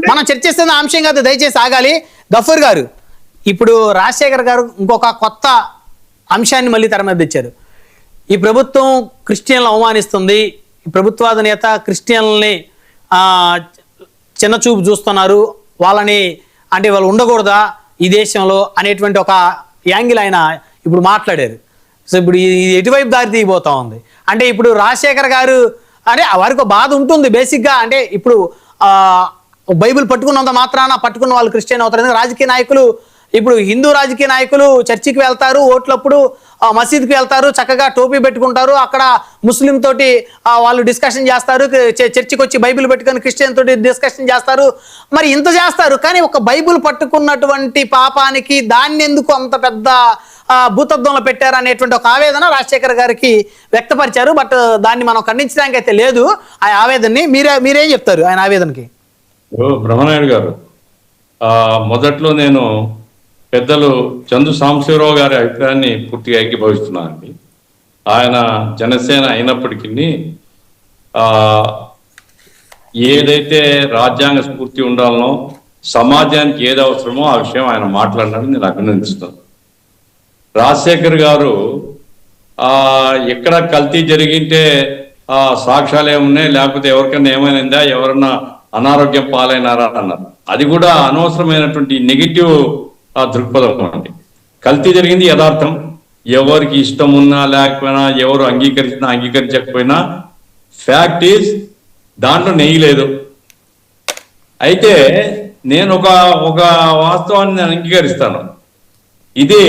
మనం చర్చిస్తున్న అంశం కాదు, దయచేసి ఆగాలి. గఫూర్ గారు, ఇప్పుడు రాజశేఖర్ గారు ఇంకొక కొత్త అంశాన్ని మళ్ళీ తెర మీద తెచ్చారు. ఈ ప్రభుత్వం క్రిస్టియన్లు అవమానిస్తుంది, ఈ ప్రభుత్వాద నేత క్రిస్టియన్లని చిన్న చూపు చూస్తున్నారు, వాళ్ళని అంటే వాళ్ళు ఉండకూడదా ఈ దేశంలో అనేటువంటి ఒక యాంగిల్ ఆయన ఇప్పుడు మాట్లాడారు. సో ఇప్పుడు ఇది ఎటువైపు దారి తీయబోతా ఉంది అంటే, ఇప్పుడు రాజశేఖర్ గారు అంటే వారికి బాధ ఉంటుంది బేసిక్గా. అంటే ఇప్పుడు బైబిల్ పట్టుకున్నంత మాత్రాన పట్టుకున్న వాళ్ళు క్రిస్టియన్ అవుతారు. రాజకీయ నాయకులు, ఇప్పుడు హిందూ రాజకీయ నాయకులు చర్చికి వెళ్తారు, ఓట్లప్పుడు మసీద్కి వెళ్తారు, చక్కగా టోపీ పెట్టుకుంటారు, అక్కడ ముస్లిం తోటి వాళ్ళు డిస్కషన్ చేస్తారు, చర్చికి వచ్చి బైబిల్ పెట్టుకొని క్రిస్టియన్ తోటి డిస్కషన్ చేస్తారు, మరి ఇంత చేస్తారు. కానీ ఒక బైబిల్ పట్టుకున్నటువంటి పాపానికి దాన్ని ఎందుకు అంత పెద్ద భూతత్వంలో పెట్టారు అనేటువంటి ఒక ఆవేదన రాజశేఖర్ గారికి వ్యక్తపరిచారు. బట్ దాన్ని మనం ఖండించడానికి అయితే లేదు ఆ ఆవేదనని. మీరేం చెప్తారు ఆయన ఆవేదనకి? బ్రహ్మనాయుడు గారు, మొదట్లో నేను పెద్దలు చందు సాంబశివరావు గారి అభిప్రాయాన్ని పూర్తిగా ఏకీభవిస్తున్నానండి. ఆయన జనసేన అయినప్పటికీ ఏదైతే రాజ్యాంగ స్ఫూర్తి ఉండాలనో, సమాజానికి ఏది అవసరమో ఆ విషయం ఆయన మాట్లాడడానికి నేను అభినందిస్తాను. రాజశేఖర్ గారు ఎక్కడ కల్తీ జరిగింటే సాక్ష్యాలు ఏమున్నాయి, లేకపోతే ఎవరికైనా ఏమైనా ఎవరన్నా అనారోగ్యం పాలైనారా అన్నారు. అది కూడా అనవసరమైనటువంటి నెగిటివ్ దృక్పథం అండి. కల్తీ జరిగింది యథార్థం. ఎవరికి ఇష్టం ఉన్నా లేకపోయినా, ఎవరు అంగీకరించినా అంగీకరించకపోయినా, ఫ్యాక్ట్ ఈజ్ దాంట్లో నెయ్యి లేదు. అయితే నేను ఒక వాస్తవాన్ని అంగీకరిస్తాను. ఇది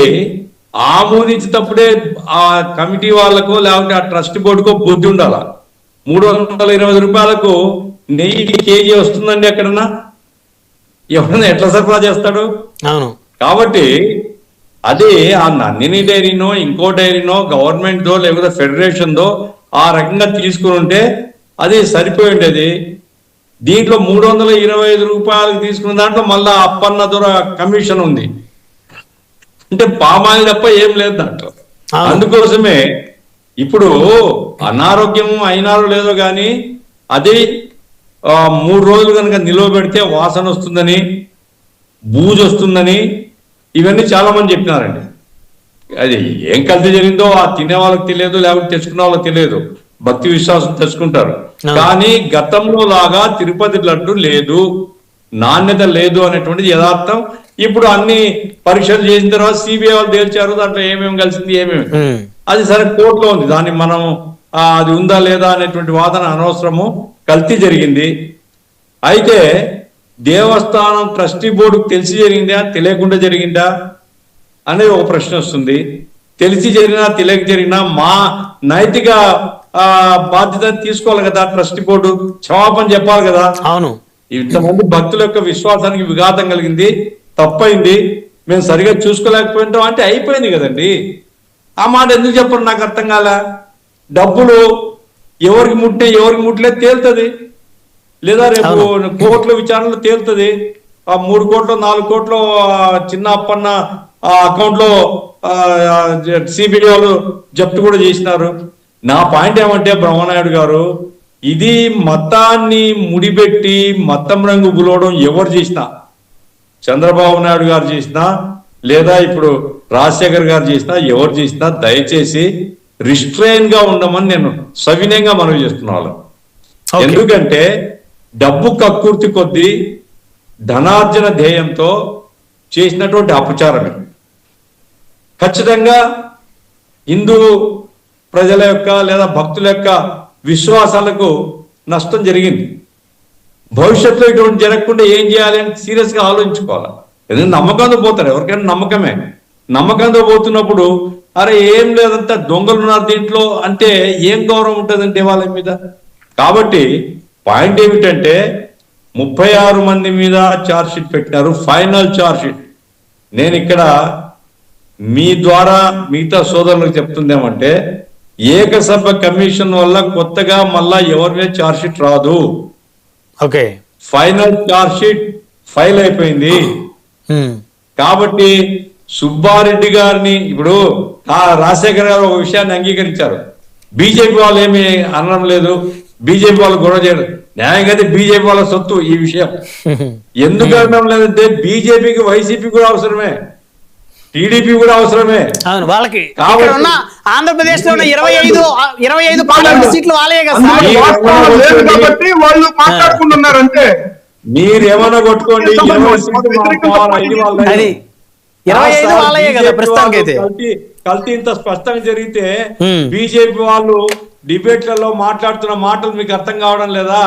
ఆమోదించేటప్పుడే ఆ కమిటీ వాళ్ళకో లేకపోతే ఆ ట్రస్ట్ బోర్డుకో బుద్ధి ఉండాల. 320 రూపాయలకు నెయ్యి కేజీ వస్తుందండి ఎక్కడన్నా? ఎవరన్నా ఎట్లా సరఫరా చేస్తాడు? అవును. కాబట్టి అది ఆ నందిని డైరీనో ఇంకో డైరీనో గవర్నమెంట్దో లేకపోతే ఫెడరేషన్దో ఆ రకంగా తీసుకుని ఉంటే అది సరిపోయి ఉండేది. దీంట్లో 325 రూపాయలకు తీసుకున్న దాంట్లో మళ్ళా అప్పన్న దొర కమిషన్ ఉంది. అంటే పామాయిల్ తప్ప ఏం లేదు దాంట్లో. అందుకోసమే ఇప్పుడు అనారోగ్యం అయినారో లేదో కానీ అది 3 రోజులు కనుక నిలువ పెడితే వాసన వస్తుందని, బూజు వస్తుందని ఇవన్నీ చాలా మంది చెప్పినారండి. అది ఏం కల్తీ జరిగిందో ఆ తినే వాళ్ళకి తెలియదు, లేకపోతే తెచ్చుకున్న వాళ్ళకి తెలియదు. భక్తి విశ్వాసం తెచ్చుకుంటారు. కానీ గతంలో లాగా తిరుపతి లడ్డు లేదు, నాణ్యత లేదు అనేటువంటిది యథార్థం. ఇప్పుడు అన్ని పరీక్షలు చేసిన తర్వాత సిబిఐ వాళ్ళు తేల్చారు దాంట్లో ఏమేమి కలిసింది ఏమేమి. అది సరే కోర్టులో ఉంది, దాన్ని మనం అది ఉందా లేదా అనేటువంటి వాదన అనవసరము. కల్తీ జరిగింది. అయితే దేవస్థానం ట్రస్టీ బోర్డుకు తెలిసి జరిగిందా తెలియకుండా జరిగిందా అనేది ఒక ప్రశ్న వస్తుంది. తెలిసి జరిగినా తెలియక జరిగినా మా నైతిక బాధ్యత తీసుకోవాలి కదా. ట్రస్టీ బోర్డు క్షమాపణ చెప్పాలి కదా. అవును, ఇంతమంది భక్తుల యొక్క విశ్వాసానికి విఘాతం కలిగింది, తప్పైంది, మేము సరిగా చూసుకోలేకపోయింటాం అంటే అయిపోయింది కదండి. ఆ మాట ఎందుకు చెప్పరు నాకు అర్థం కాల. డబ్బులు ఎవరికి ముట్టలేదు తేలుతుంది, లేదా రేపు కోర్టుల విచారణలో తేలుతుంది. ఆ 3 కోట్లు 4 కోట్లు చిన్న అప్పన్న అకౌంట్ లో సిబిఐ వాళ్ళు జప్తు కూడా చేసినారు. నా పాయింట్ ఏమంటే బ్రహ్మనాయుడు గారు, ఇది మతాన్ని ముడిపెట్టి మతం రంగు గులవడం ఎవరు చేసినా, చంద్రబాబు నాయుడు గారు చేసినా లేదా ఇప్పుడు రాజశేఖర్ గారు చేసినా ఎవరు చేసినా దయచేసి రిస్ట్రైన్ గా ఉండమని నేను సవినయంగా మనవి చేస్తున్నాను. ఎందుకంటే డబ్బు కక్కుర్తి కొద్దీ ధనార్జన ధ్యేయంతో చేసినటువంటి అపచారమే. ఖచ్చితంగా హిందూ ప్రజల యొక్క లేదా భక్తుల యొక్క విశ్వాసాలకు నష్టం జరిగింది. భవిష్యత్తులో ఇటువంటి జరగకుండా ఏం చేయాలి అని సీరియస్ గా ఆలోచించుకోవాలి. ఎందుకంటే నమ్మకంతో పోతారు, ఎవరికైనా నమ్మకమే. నమ్మకంతో పోతున్నప్పుడు అరే ఏం లేదంతా దొంగలు ఉన్నారు దీంట్లో అంటే ఏం గౌరవం ఉంటుందంటే వాళ్ళ మీద. కాబట్టి పాయింట్ ఏమిటంటే 36 మంది మీద ఛార్జ్ షీట్ పెట్టినారు, ఫైనల్ ఛార్జ్ షీట్. నేను ఇక్కడ మీ ద్వారా మిగతా సోదరులకు చెప్తుందేమంటే, ఏకసభ్య కమిషన్ వల్ల కొత్తగా మళ్ళా ఎవరి మీద ఛార్జ్ షీట్ రాదు. Okay, final charge sheet file అయిపోయింది. కాబట్టి సుబ్బారెడ్డి గారిని ఇప్పుడు రాజశేఖర్ గారు ఒక విషయాన్ని అంగీకరించారు. బీజేపీ వాళ్ళు ఏమి అనడం లేదు, బీజేపీ వాళ్ళు గొడవ చేయరు. న్యాయంగా అయితే బీజేపీ వాళ్ళ సొత్తు ఈ విషయం. ఎందుకు అనడం లేదంటే బీజేపీకి వైసీపీ కూడా అవసరమే, టీడీపీ కూడా అవసరమే. అవును, వాళ్ళకి కాబట్టి- ఇక్కడ ఉన్న ఆంధ్రప్రదేశ్ లో ఉన్న 25 పార్లమెంట్ సీట్లు వాళ్ళే కదా సార్. అందులో వాస్తవం లేదు కాబట్టి వాళ్ళు మాట్లాడుకుంటున్నారు అంతే. మీరు ఏమన్నా కొట్టుకోండి, 20 సీట్లు మాకు కావాలి, ఇది వాళ్ళది. అది 25 వాళ్ళయే కదా ప్రస్తుతానికి అయితే. కల్తీ ఇంత స్పష్టంగా జరిగితే Hmm. బీజేపీ వాళ్ళు డిబేట్లలో మాట్లాడుతున్న మాటలు మీకు అర్థం కావడం లేదా?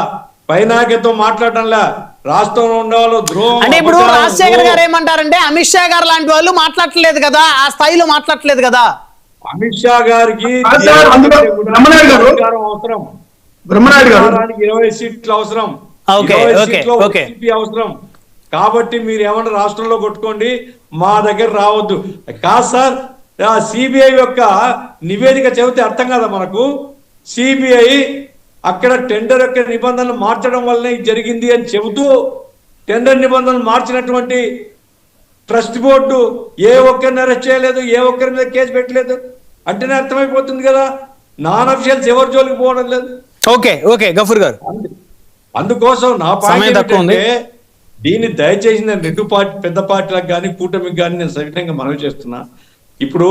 పైనాయకతో మాట్లాడటంలా, రాష్ట్రంలో ఉండే వాళ్ళు ద్రోహం. అంటే ఇప్పుడు అపచారం, రాజశేఖర్ గారు ఏమంటారంటే అమిత్ షా గారు లాంటి వాళ్ళు మాట్లాడట్లేదు కదా, ఆ స్థాయిలో మాట్లాడట్లేదు కదా. అమిత్ షా గారికి కాదు సార్, అందులో బ్రహ్మనాయుడు గారు- అధికారం అవసరం, బ్రహ్మనాయుడు గారు అధికారానికి 20 సీట్లు అవసరం, ఓకే, 20 ఓకే, సీట్లో ఓకే. వైసీపీ అవసరం. కాబట్టి మీరు ఏమన్నా రాష్ట్రంలో కొట్టుకోండి, మా దగ్గర రావద్దు. కాదు సార్, సిబిఐ యొక్క నివేదిక చెబితే అర్థం కదా మనకు. సిబిఐ అక్కడ టెండర్ యొక్క నిబంధనలు మార్చడం వల్లనే ఇది జరిగింది అని చెబుతూ, టెండర్ నిబంధనలు మార్చినటువంటి ట్రస్ట్ బోర్డు ఏ ఒక్కరిని అరెస్ట్ చేయలేదు, ఏ ఒక్కరి మీద కేసు పెట్టలేదు అంటేనే అర్థమైపోతుంది కదా. నాన్ అఫిషియల్స్ ఎవరి జోలికి పోవడం లేదు. ఓకే ఓకే గఫూర్ గారు, అందుకోసం నా సమయం పాయింట్ తక్కువ ఉంది. ఏంటంటే, దీన్ని దయచేసి నేను రెండు పెద్ద పార్టీలకు కానీ కూటమికి కానీ నేను సవినంగా మనవి చేస్తున్నా. ఇప్పుడు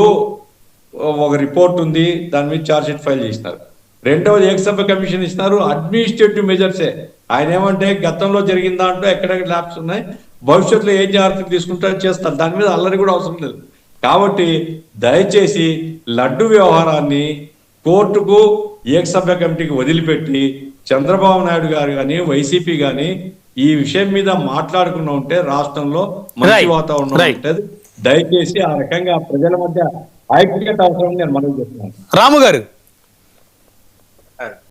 ఒక రిపోర్ట్ ఉంది, దాని మీద ఛార్జ్ షీట్ ఫైల్ చేసినారు. రెండవది ఏకసభ్య కమిషన్ ఇస్తున్నారు, అడ్మినిస్ట్రేటివ్ మెజర్సే. ఆయన ఏమంటే గతంలో జరిగిన దాంట్లో ఎక్కడెక్కడ ల్యాబ్స్ ఉన్నాయి, భవిష్యత్తులో ఏం జాగ్రత్తలు తీసుకుంటారో చేస్తారు. దాని మీద అల్లరి కూడా అవసరం లేదు. కాబట్టి దయచేసి లడ్డు వ్యవహారాన్ని కోర్టుకు, ఏకసభ్య కమిటీకి వదిలిపెట్టి చంద్రబాబు నాయుడు గారు కానీ వైసీపీ కానీ ఈ విషయం మీద మాట్లాడుకున్నా ఉంటే రాష్ట్రంలో మంచి Right. వాతావరణం Right. ఉంటుంది. దయచేసి ఆ రకంగా ప్రజల మధ్య ఐక్యత అవసరం నేను మనవి చేస్తున్నాను. రాము గారు.